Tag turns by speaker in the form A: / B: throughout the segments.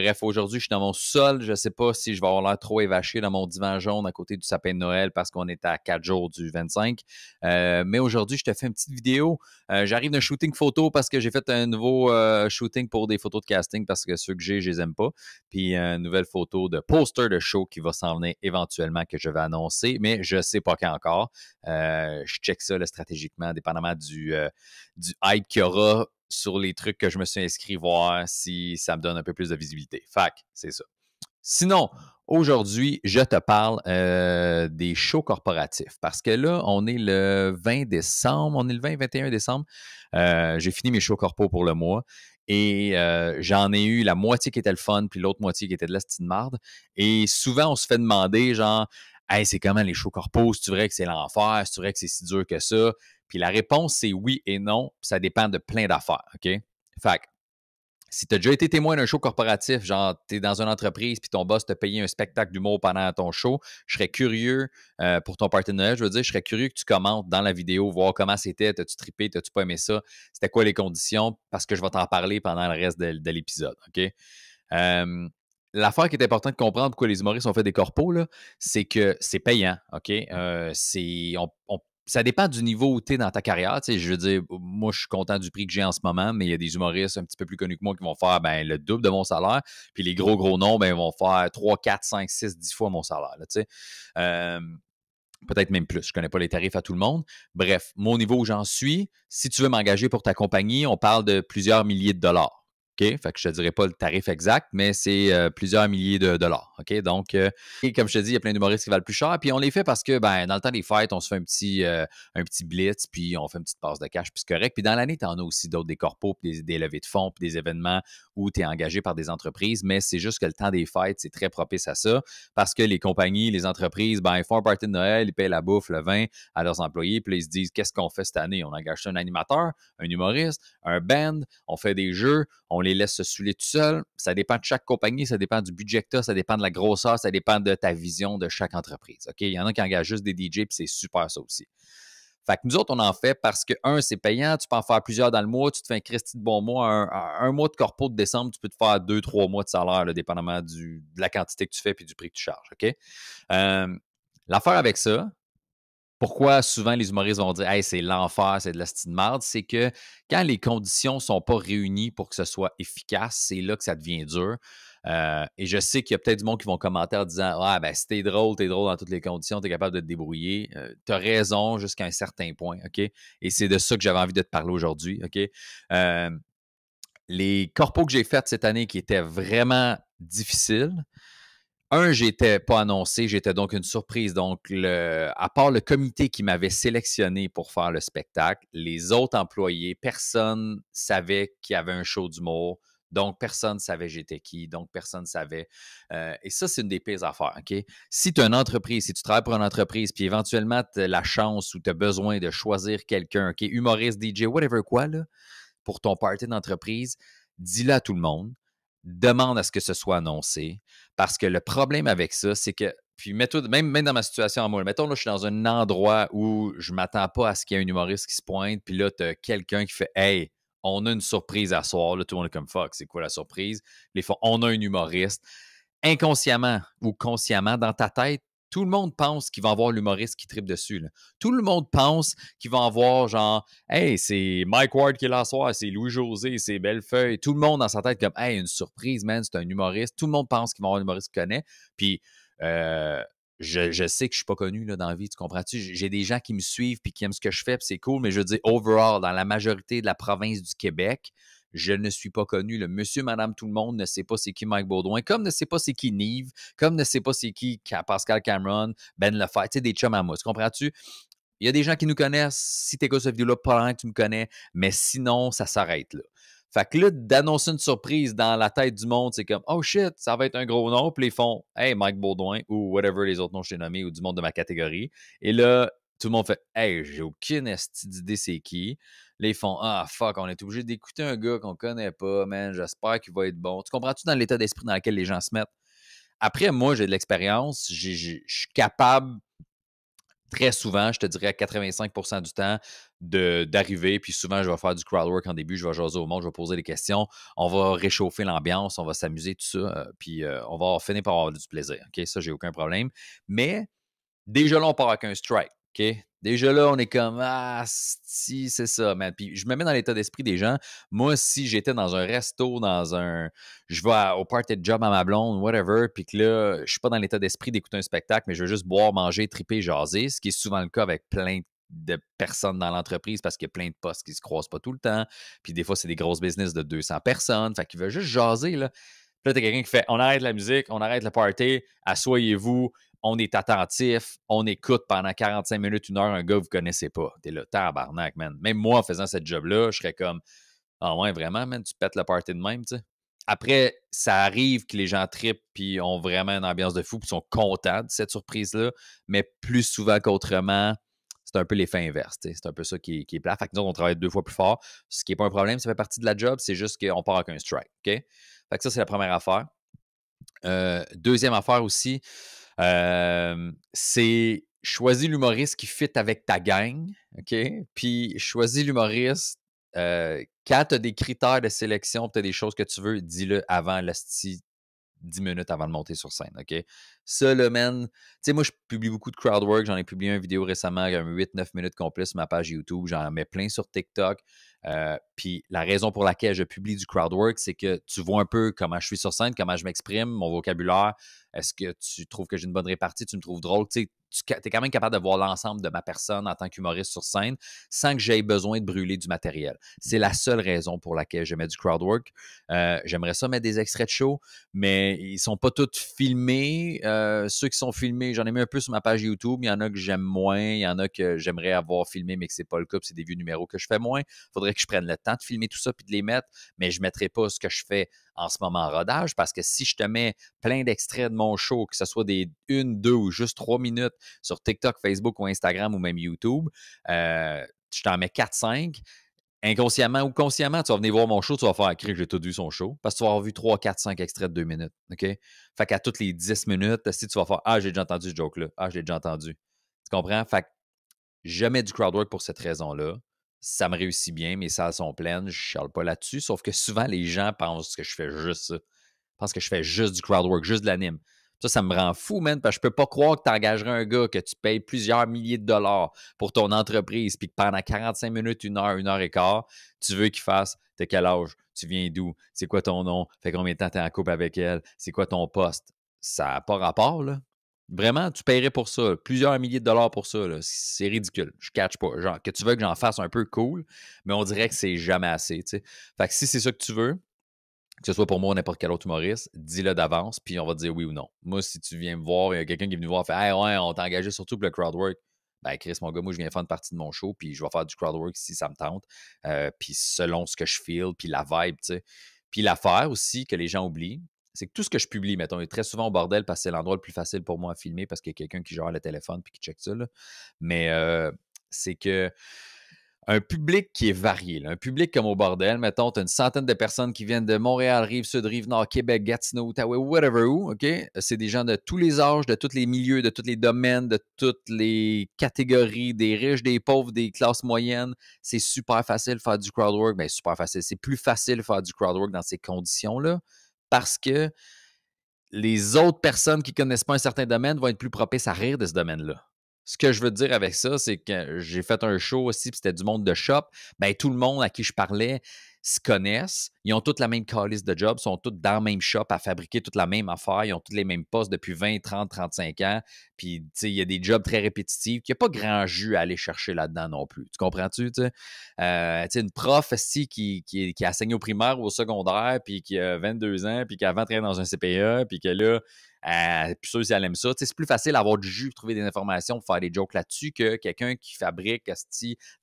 A: Bref, aujourd'hui, je suis dans mon sol. Je ne sais pas si je vais avoir l'air trop évaché dans mon divan jaune à côté du sapin de Noël parce qu'on est à 4 jours du 25. Mais aujourd'hui, je te fais une petite vidéo. J'arrive d'un shooting photo parce que j'ai fait un nouveau shooting pour des photos de casting parce que ceux que j'ai, je les aime pas. Puis une nouvelle photo de poster de show qui va s'en venir éventuellement que je vais annoncer, mais je ne sais pas quand encore. Je check ça là, stratégiquement, dépendamment du hype qu'il y aura sur les trucs que je me suis inscrit, voir si ça me donne un peu plus de visibilité. Fait que c'est ça. Sinon, aujourd'hui, je te parle des shows corporatifs parce que là, on est le 20 décembre, on est le 20-21 décembre. J'ai fini mes shows corpo pour le mois et j'en ai eu la moitié qui était le fun puis l'autre moitié qui était de la style marde. Et souvent, on se fait demander genre, hey, c'est comment les shows corpo? C'est vrai que c'est l'enfer? C'est vrai que c'est si dur que ça? Puis la réponse, c'est oui et non. Puis ça dépend de plein d'affaires, OK? Fait que, si tu as déjà été témoin d'un show corporatif, genre tu es dans une entreprise puis ton boss t'a payé un spectacle d'humour pendant ton show, je serais curieux pour ton party de Noël, je veux dire, je serais curieux que tu commentes dans la vidéo, voir comment c'était, t'as-tu trippé, t'as-tu pas aimé ça, c'était quoi les conditions, parce que je vais t'en parler pendant le reste de l'épisode, OK? L'affaire qui est importante de comprendre pourquoi les humoristes ont fait des corpos, là, c'est que c'est payant, OK? Ça dépend du niveau où tu es dans ta carrière. Tu sais, je veux dire, moi, je suis content du prix que j'ai en ce moment, mais il y a des humoristes un petit peu plus connus que moi qui vont faire ben, le double de mon salaire. Puis les gros noms, ben, ils vont faire 3, 4, 5, 6, 10 fois mon salaire. Là, tu sais. Peut-être même plus. Je ne connais pas les tarifs à tout le monde. Bref, mon niveau où j'en suis, si tu veux m'engager pour ta compagnie, on parle de plusieurs milliers de dollars. OK? Fait que je ne te dirai pas le tarif exact, mais c'est plusieurs milliers de dollars. OK? Donc, et comme je te dis, il y a plein d'humoristes qui valent plus cher. Puis on les fait parce que ben, dans le temps des fêtes, on se fait un petit blitz, puis on fait une petite passe de cash, puis c'est correct. Puis dans l'année, tu en as aussi d'autres, des corpos, puis des levées de fonds, puis des événements où tu es engagé par des entreprises. Mais c'est juste que le temps des fêtes, c'est très propice à ça parce que les compagnies, les entreprises, ben, ils font un party de Noël, ils payent la bouffe, le vin à leurs employés, puis là, ils se disent qu'est-ce qu'on fait cette année? On engage un animateur, un humoriste, un band, on fait des jeux, on les laisse se saouler tout seul. Ça dépend de chaque compagnie, ça dépend du budget que tu as, ça dépend de la grosseur, ça dépend de ta vision de chaque entreprise. OK? Il y en a qui engagent juste des DJ, puis c'est super ça aussi. Fait que nous autres, on en fait parce que, un, c'est payant, tu peux en faire plusieurs dans le mois, tu te fais un Christy de bon mois, un mois de corpo de décembre, tu peux te faire 2-3 mois de salaire, là, dépendamment de la quantité que tu fais et du prix que tu charges. OK? L'affaire avec ça, pourquoi souvent les humoristes vont dire hey, c'est l'enfer, c'est de la style marde, c'est que quand les conditions ne sont pas réunies pour que ce soit efficace, c'est là que ça devient dur. Et je sais qu'il y a peut-être du monde qui vont commenter en disant ah, ben, si t'es drôle dans toutes les conditions, t'es capable de te débrouiller. T'as raison jusqu'à un certain point, OK? Et c'est de ça que j'avais envie de te parler aujourd'hui, OK? Les corpos que j'ai faites cette année qui étaient vraiment difficiles, j'étais pas annoncé, j'étais donc une surprise. Donc, à part le comité qui m'avait sélectionné pour faire le spectacle, les autres employés, personne savait qu'il y avait un show d'humour. Donc, personne ne savait j'étais qui. Donc, personne ne savait. Et ça, c'est une des pires affaires. OK? Si tu as une entreprise, si tu travailles pour une entreprise, puis éventuellement, tu as la chance ou tu as besoin de choisir quelqu'un, OK? Humoriste, DJ, whatever quoi, là, pour ton party d'entreprise, dis-le à tout le monde. Demande à ce que ce soit annoncé. Parce que le problème avec ça, c'est que, puis mets-toi, même dans ma situation à moi, mettons, là, je suis dans un endroit où je ne m'attends pas à ce qu'il y ait un humoriste qui se pointe, puis là, tu as quelqu'un qui fait hey, on a une surprise à soir. Là, tout le monde est comme fuck, c'est quoi la surprise? Les fois, on a un humoriste. Inconsciemment ou consciemment, dans ta tête, tout le monde pense qu'il va avoir l'humoriste qui tripe dessus. Là. Tout le monde pense qu'il va avoir genre hey, c'est Mike Ward qui est là ce soir, c'est Louis-José, c'est Bellefeuille. Tout le monde dans sa tête comme hey, une surprise, man, c'est un humoriste. Tout le monde pense qu'il va avoir un humoriste qu'il connaît. Puis je sais que je suis pas connu là, dans la vie, tu comprends-tu? J'ai des gens qui me suivent puis qui aiment ce que je fais, puis c'est cool, mais je veux dire, overall, dans la majorité de la province du Québec, je ne suis pas connu. Le monsieur, madame, tout le monde ne sait pas c'est qui Mike Baudouin, comme ne sait pas c'est qui Nive, comme ne sait pas c'est qui Pascal Cameron, Ben Lefebvre, tu sais, des chums à moi. Tu comprends-tu? Il y a des gens qui nous connaissent. Si tu écoutes cette vidéo-là, probablement que tu me connais, mais sinon, ça s'arrête là. Fait que là, d'annoncer une surprise dans la tête du monde, c'est comme oh shit, ça va être un gros nom. Puis ils font hey, Mike Baudouin ou whatever les autres noms que je t'ai nommés ou du monde de ma catégorie. Et là, tout le monde fait hey, j'ai aucune idée c'est qui. Là, ils font ah fuck, on est obligé d'écouter un gars qu'on connaît pas, man. J'espère qu'il va être bon. Tu comprends-tu dans l'état d'esprit dans lequel les gens se mettent? Après, moi, j'ai de l'expérience. Je suis capable très souvent, je te dirais à 85 du temps, d'arriver, puis souvent, je vais faire du crowd work en début, je vais jaser au monde, je vais poser des questions, on va réchauffer l'ambiance, on va s'amuser, tout ça, puis on va finir par avoir du plaisir, OK? Ça, j'ai aucun problème. Mais déjà là, on part avec un strike, OK? Déjà là, on est comme ah, si, c'est ça, man. Puis je me mets dans l'état d'esprit des gens. Moi, si j'étais dans un resto, je vais au party de job à ma blonde, whatever, puis que là, je suis pas dans l'état d'esprit d'écouter un spectacle, mais je veux juste boire, manger, triper, jaser, ce qui est souvent le cas avec plein de personnes dans l'entreprise parce qu'il y a plein de postes qui se croisent pas tout le temps. Puis des fois, c'est des grosses business de 200 personnes. Fait qu'ils veulent juste jaser, là. Puis là, t'as quelqu'un qui fait on arrête la musique, on arrête le party, asseyez-vous, on est attentif, on écoute pendant 45 minutes, une heure, un gars que vous ne connaissez pas. T'es là, tabarnak, man. Même moi, en faisant cette job-là, je serais comme ah ouais, vraiment, man, tu pètes le party de même, tu sais. Après, ça arrive que les gens trippent puis ont vraiment une ambiance de fou puis sont contents de cette surprise-là, mais plus souvent qu'autrement, c'est un peu l'effet inverse. C'est un peu ça qui est plat. Fait que nous, on travaille 2 fois plus fort, ce qui n'est pas un problème, ça fait partie de la job, c'est juste qu'on part avec un strike. OK? Fait que ça, c'est la première affaire. Deuxième affaire aussi, c'est choisis l'humoriste qui fit avec ta gang, OK? Puis choisis l'humoriste, quand tu as des critères de sélection, tu as des choses que tu veux, dis-le avant l'hostie 10 minutes avant de monter sur scène, OK? Ça, là, man, tu sais, moi, je publie beaucoup de crowd work. J'en ai publié une vidéo récemment, un 8-9 minutes complet sur ma page YouTube. J'en mets plein sur TikTok. Puis la raison pour laquelle je publie du crowd work, c'est que tu vois un peu comment je suis sur scène, comment je m'exprime, mon vocabulaire. Est-ce que tu trouves que j'ai une bonne répartie? Tu me trouves drôle? Tu sais, tu es quand même capable de voir l'ensemble de ma personne en tant qu'humoriste sur scène sans que j'aie besoin de brûler du matériel. C'est la seule raison pour laquelle je mets du crowd work. J'aimerais ça mettre des extraits de show, mais ils sont pas tous filmés. Ceux qui sont filmés, j'en ai mis un peu sur ma page YouTube. Il y en a que j'aime moins, il y en a que j'aimerais avoir filmé, mais que c'est pas le cas, puis c'est des vieux numéros que je fais moins. Il faudrait que je prenne le temps de filmer tout ça puis de les mettre, mais je ne mettrai pas ce que je fais en ce moment en rodage parce que si je te mets plein d'extraits de mon show, que ce soit des 1, 2 ou juste 3 minutes sur TikTok, Facebook ou Instagram ou même YouTube, je t'en mets 4-5. Inconsciemment ou consciemment, tu vas venir voir mon show, tu vas faire écrire que j'ai tout vu son show parce que tu vas avoir vu 3, 4, 5 extraits de 2 minutes. OK? Fait qu'à toutes les 10 minutes, si tu vas faire ah, j'ai déjà entendu ce joke-là. Ah, j'ai déjà entendu. Tu comprends? Fait que je mets du crowd work pour cette raison-là. Ça me réussit bien, mes salles sont pleines, je ne chiale pas là-dessus, sauf que souvent, les gens pensent que je fais juste ça. Ils pensent que je fais juste du crowd work, juste de l'anime. Ça me rend fou, man, parce que je peux pas croire que tu engagerais un gars, que tu payes plusieurs milliers de dollars pour ton entreprise, puis que pendant 45 minutes, 1 heure et quart, tu veux qu'il fasse t'as quel âge, tu viens d'où, c'est quoi ton nom, fait combien de temps tu es en couple avec elle, c'est quoi ton poste. Ça n'a pas rapport, là. Vraiment, tu paierais pour ça. Plusieurs milliers de dollars pour ça. Là. C'est ridicule. Je catch pas. Genre, que tu veux que j'en fasse un peu cool, mais on dirait que c'est jamais assez. T'sais. Fait que si c'est ça que tu veux, que ce soit pour moi ou n'importe quel autre humoriste, dis-le d'avance, puis on va te dire oui ou non. Moi, si tu viens me voir, il y a quelqu'un qui est venu voir, fait hey, ouais, on t'a engagé surtout pour le crowdwork. Ben, Chris, mon gars, moi, je viens faire une partie de mon show, puis je vais faire du crowdwork si ça me tente. Puis selon ce que je feel, puis la vibe, tu sais. Puis l'affaire aussi que les gens oublient, c'est que tout ce que je publie, mettons, est très souvent au bordel parce que c'est l'endroit le plus facile pour moi à filmer parce qu'il y a quelqu'un qui gère le téléphone puis qui check ça. Là. Mais c'est que un public qui est varié, là. Un public comme au bordel, mettons, tu as une centaine de personnes qui viennent de Montréal, Rive-Sud, Rive-Nord, Québec, Gatineau, Outaouais, whatever où, OK? C'est des gens de tous les âges, de tous les milieux, de tous les domaines, de toutes les catégories, des riches, des pauvres, des classes moyennes. C'est super facile de faire du crowdwork. Bien, super facile. C'est plus facile de faire du crowdwork dans ces conditions-là parce que les autres personnes qui ne connaissent pas un certain domaine vont être plus propices à rire de ce domaine-là. Ce que je veux dire avec ça, c'est que j'ai fait un show aussi, puis c'était du monde de shop. Ben, tout le monde à qui je parlais se connaissent. Ils ont toutes la même calice de job, sont tous dans le même shop à fabriquer toute la même affaire. Ils ont tous les mêmes postes depuis 20, 30, 35 ans. Puis, tu sais, il y a des jobs très répétitifs. Il n'y a pas grand jus à aller chercher là-dedans non plus. Tu comprends-tu? Tu sais, une prof aussi qui a enseigné au primaire ou au secondaire, puis qui a 22 ans, puis qui a avant travaillé dans un CPA, puis que là, puis sûr si elle aime ça. C'est plus facile d'avoir du jus, trouver des informations, faire des jokes là-dessus que quelqu'un qui fabrique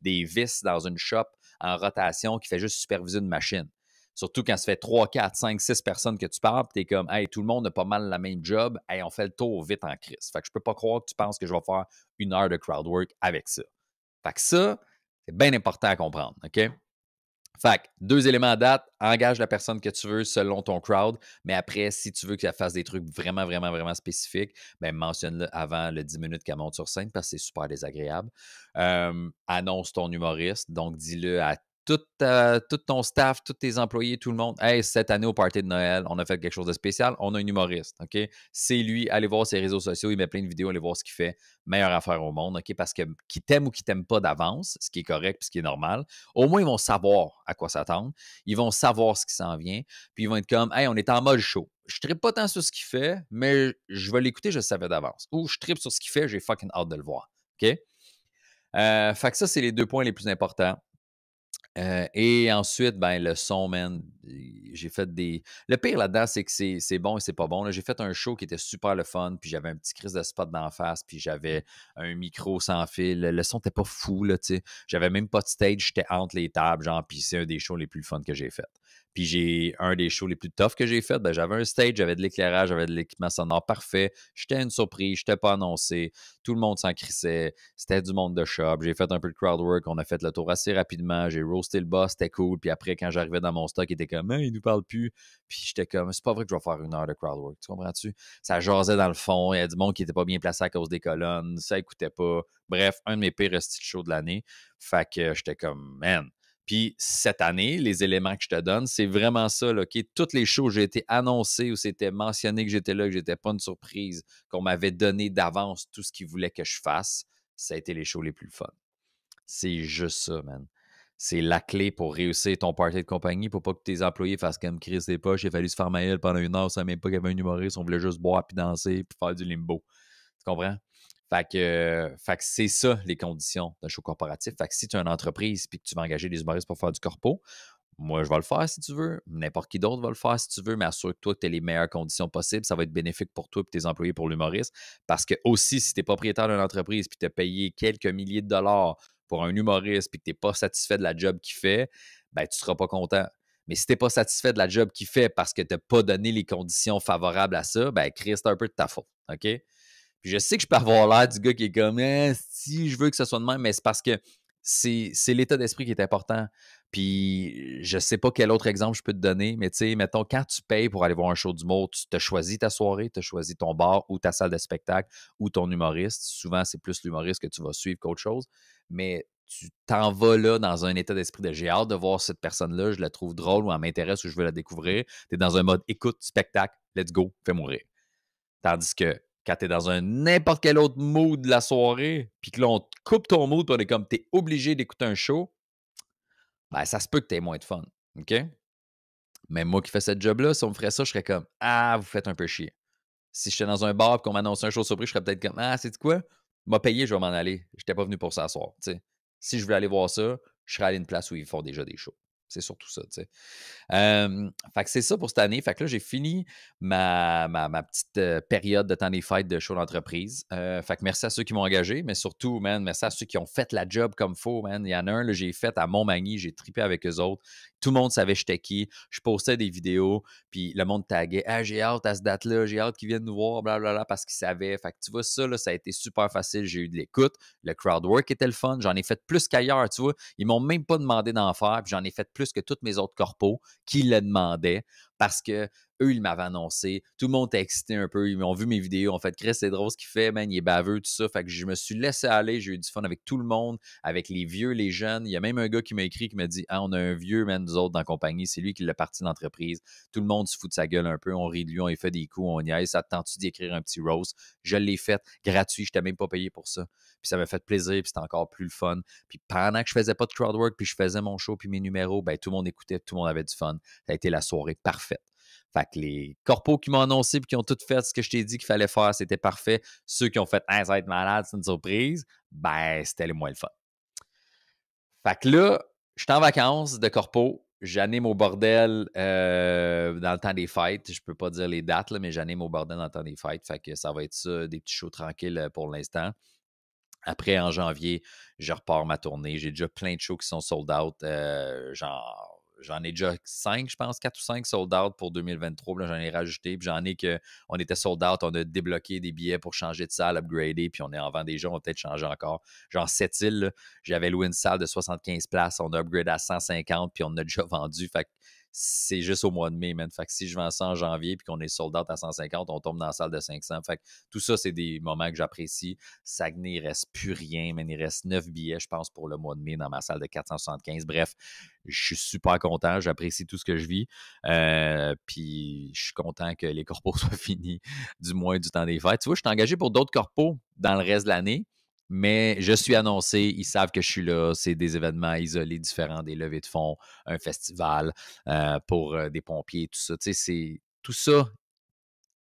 A: des vis dans une shop en rotation qui fait juste superviser une machine. Surtout quand ça fait 3, 4, 5, 6 personnes que tu parles, puis t'es comme hey, tout le monde a pas mal la même job, hey, on fait le tour vite en crise. Fait que je peux pas croire que tu penses que je vais faire 1 heure de crowdwork avec ça. Fait que ça, c'est bien important à comprendre, OK? Fait que 2 éléments à date, engage la personne que tu veux selon ton crowd, mais après, si tu veux qu'elle fasse des trucs vraiment, vraiment, vraiment spécifiques, ben mentionne-le avant le 10 minutes qu'elle monte sur scène parce que c'est super désagréable. Annonce ton humoriste, donc dis-le à tout ton staff, tous tes employés, tout le monde. Hey, cette année au party de Noël, on a fait quelque chose de spécial, on a un humoriste, OK? C'est lui, allez voir ses réseaux sociaux, il met plein de vidéos, allez voir ce qu'il fait. Meilleure affaire au monde, OK? Parce que qui t'aime ou qui t'aime pas d'avance, ce qui est correct puis ce qui est normal, au moins, ils vont savoir à quoi s'attendre. Ils vont savoir ce qui s'en vient. Puis ils vont être comme, hey, on est en mode show. Je trippe pas tant sur ce qu'il fait, mais je vais l'écouter, je le savais d'avance. Ou je trippe sur ce qu'il fait, j'ai fucking hâte de le voir. OK? Fait que ça, c'est les 2 points les plus importants. Et ensuite, ben, le son, man, j'ai fait des. Le pire là-dedans, c'est que c'est bon et c'est pas bon. Là. J'ai fait un show qui était super le fun, puis j'avais un petit crise de spot d'en face, puis j'avais un micro sans fil. Le son n'était pas fou, là, tu sais. J'avais même pas de stage, j'étais entre les tables, genre, puis c'est un des shows les plus fun que j'ai fait. Puis j'ai un des shows les plus tough que j'ai fait, ben, j'avais un stage, j'avais de l'éclairage, j'avais de l'équipement sonore parfait. J'étais une surprise, j'étais pas annoncé. Tout le monde s'en crissait. C'était du monde de shop. J'ai fait un peu de crowd work. On a fait le tour assez rapidement. J'ai roasté le boss. C'était cool. Puis après, quand j'arrivais dans mon stock, il était comme, hein, il nous parle plus. Puis j'étais comme, c'est pas vrai que je vais faire 1 heure de crowd work. Tu comprends-tu? Ça jasait dans le fond. Il y a du monde qui était pas bien placé à cause des colonnes. Ça écoutait pas. Bref, un de mes pires styles shows de l'année. Fait que j'étais comme, man. Puis cette année, les éléments que je te donne, c'est vraiment ça. Là, OK? Toutes les shows, j'ai été annoncé ou c'était mentionné que j'étais là, que j'étais pas une surprise, qu'on m'avait donné d'avance tout ce qu'ils voulaient que je fasse. Ça a été les shows les plus fun. C'est juste ça, man. C'est la clé pour réussir ton party de compagnie, pour pas que tes employés fassent comme Chris des poches. Il a fallu se faire mailler pendant 1 heure, ça même pas qu'il y avait un humoriste, on voulait juste boire puis danser puis faire du limbo. Tu comprends? Fait que c'est ça, les conditions d'un show corporatif. Fait que si tu as une entreprise et que tu vas engager des humoristes pour faire du corpo, moi, je vais le faire si tu veux. N'importe qui d'autre va le faire si tu veux, mais assure-toi que tu as les meilleures conditions possibles. Ça va être bénéfique pour toi et tes employés pour l'humoriste. Parce que aussi, si tu es propriétaire d'une entreprise et tu as payé quelques milliers de dollars pour un humoriste et que tu n'es pas satisfait de la job qu'il fait, ben, tu ne seras pas content. Mais si tu n'es pas satisfait de la job qu'il fait parce que tu n'as pas donné les conditions favorables à ça, ben, Chris, c'est un peu de ta faute. OK? Puis je sais que je peux avoir l'air du gars qui est comme si je veux que ce soit de même, mais c'est parce que c'est l'état d'esprit qui est important. Puis je sais pas quel autre exemple je peux te donner, mais tu sais, mettons, quand tu payes pour aller voir un show d'humour, tu as choisi ta soirée, tu as choisi ton bar ou ta salle de spectacle ou ton humoriste. Souvent, c'est plus l'humoriste que tu vas suivre qu'autre chose. Mais tu t'en vas là dans un état d'esprit de j'ai hâte de voir cette personne-là, je la trouve drôle ou elle m'intéresse ou je veux la découvrir. Tu es dans un mode écoute, spectacle, let's go, fais mourir. Tandis que quand tu es dans un n'importe quel autre mood de la soirée, puis que là, on te coupe ton mood, puis on est comme, tu es obligé d'écouter un show, ben, ça se peut que tu aies moins de fun. OK? Mais moi qui fais cette job-là, si on me ferait ça, je serais comme, ah, vous faites un peu chier. Si j'étais dans un bar et qu'on m'annonçait un show surprise, je serais peut-être comme, ah, c'est quoi? M'a payé, je vais m'en aller. J'étais pas venu pour s'asseoir. Si je voulais aller voir ça, je serais allé à une place où ils font déjà des shows. C'est surtout ça, tu sais. Fait que c'est ça pour cette année. Fait que là, j'ai fini ma petite période de temps des fêtes de show d'entreprise. Fait que merci à ceux qui m'ont engagé, mais surtout, man, merci à ceux qui ont fait la job comme faut, man. Il y en a un, là, j'ai fait à Montmagny, j'ai trippé avec eux autres. Tout le monde savait j'étais qui. Je postais des vidéos, puis le monde taguait. Ah, j'ai hâte à ce date-là, j'ai hâte qu'ils viennent nous voir, blablabla, parce qu'ils savaient. Fait que tu vois, ça, là, ça a été super facile. J'ai eu de l'écoute. Le crowd work était le fun. J'en ai fait plus qu'ailleurs, tu vois. Ils m'ont même pas demandé d'en faire, puis j'en ai fait plus que toutes mes autres corpos qui le demandaient parce que eux, ils m'avaient annoncé. Tout le monde était excité un peu. Ils ont vu mes vidéos. En fait, Chris, c'est drôle ce qu'il fait, man. Il est baveux, tout ça. Fait que je me suis laissé aller. J'ai eu du fun avec tout le monde, avec les vieux, les jeunes. Il y a même un gars qui m'a écrit qui m'a dit ah, on a un vieux, man, nous autres, dans la compagnie. C'est lui qui l'a parti de l'entreprise. Tout le monde se fout de sa gueule un peu. On rit de lui, on lui fait des coups, on y aille. Ça te tente-tu d'écrire un petit roast? Je l'ai fait gratuit. Je n'étais même pas payé pour ça. Puis ça m'a fait plaisir, puis c'était encore plus le fun. Puis pendant que je faisais pas de crowdwork, puis je faisais mon show, puis mes numéros, ben tout le monde écoutait, tout le monde avait du fun. Ça a été la soirée parfaite. Fait que les corpos qui m'ont annoncé et qui ont tout fait ce que je t'ai dit qu'il fallait faire, c'était parfait. Ceux qui ont fait ça va être malade, c'est une surprise, ben c'était le moins le fun. Fait que là, je suis en vacances de corpo. J'anime au bordel dans le temps des fêtes. Je peux pas dire les dates, là, mais j'anime au bordel dans le temps des fêtes. Fait que ça va être ça, des petits shows tranquilles pour l'instant. Après, en janvier, je repars ma tournée. J'ai déjà plein de shows qui sont sold out. Genre, j'en ai déjà 5, je pense, 4 ou 5 sold out pour 2023. Puis là, j'en ai rajouté. Puis j'en ai que on était sold out, on a débloqué des billets pour changer de salle, upgrader, puis on est en vend déjà, on va peut-être changer encore. Genre, cette île, là, j'avais loué une salle de 75 places, on a upgrade à 150, puis on a déjà vendu. Fait que c'est juste au mois de mai, man. Fait que si je vends ça en janvier puis qu'on est sold out à 150, on tombe dans la salle de 500. Fait que tout ça, c'est des moments que j'apprécie. Saguenay, il reste plus rien, mais il reste 9 billets, je pense, pour le mois de mai dans ma salle de 475. Bref, je suis super content. J'apprécie tout ce que je vis. Puis je suis content que les corpos soient finis, du moins du temps des fêtes. Tu vois, je suis engagé pour d'autres corpos dans le reste de l'année. Mais je suis annoncé, ils savent que je suis là. C'est des événements isolés différents, des levées de fonds, un festival pour des pompiers, tout ça. Tu sais, tout ça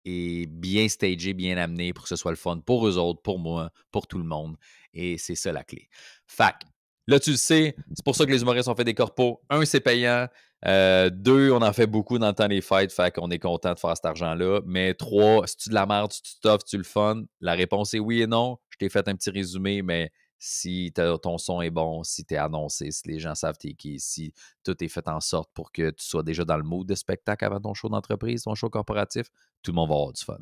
A: est bien stagé, bien amené pour que ce soit le fun pour eux autres, pour moi, pour tout le monde. Et c'est ça la clé. Fac, là, tu le sais, c'est pour ça que les humoristes ont fait des corpos. Un, c'est payant. Deux, on en fait beaucoup dans le temps des fêtes, fait qu'on est content de faire cet argent-là. Mais trois, si tu de la merde, si tu t'offres, tu le fun, la réponse est oui et non. Je t'ai fait un petit résumé, mais si ton son est bon, si tu es annoncé, si les gens savent t'es qui, si tout est fait en sorte pour que tu sois déjà dans le mood de spectacle avant ton show d'entreprise, ton show corporatif, tout le monde va avoir du fun.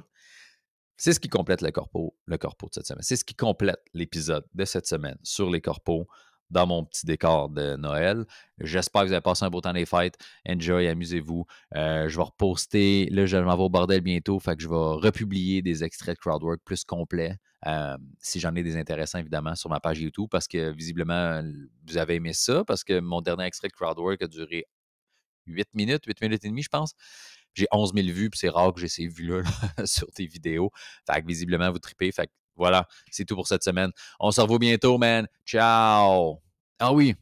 A: C'est ce qui complète le corpo de cette semaine. C'est ce qui complète l'épisode de cette semaine sur les corpos dans mon petit décor de Noël. J'espère que vous avez passé un beau temps des fêtes. Enjoy, amusez-vous. Je vais reposter. Là, je m'en vais au bordel bientôt. Fait que je vais republier des extraits de crowdwork plus complets. Si j'en ai des intéressants, évidemment, sur ma page YouTube, parce que visiblement, vous avez aimé ça, parce que mon dernier extrait de crowdwork a duré 8 minutes, 8 minutes et demie, je pense. J'ai 11 000 vues, puis c'est rare que j'ai ces vues-là là, sur tes vidéos. Fait que visiblement, vous tripez. Fait que voilà, c'est tout pour cette semaine. On se revoit bientôt, man. Ciao! Ah oui,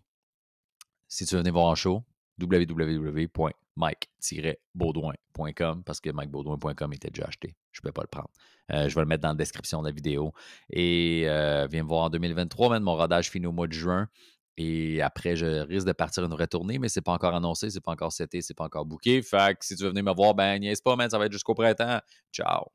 A: si tu veux venir voir en show, www.mike-baudouin.com parce que mikebaudouin.com était déjà acheté. Je ne peux pas le prendre. Je vais le mettre dans la description de la vidéo. Et viens me voir en 2023, man. Mon rodage finit au mois de juin. Et après, je risque de partir une vraie tournée, mais c'est pas encore annoncé, c'est pas encore seté, c'est pas encore booké. Fait que si tu veux venir me voir, ben niaise pas, man, ça va être jusqu'au printemps. Ciao!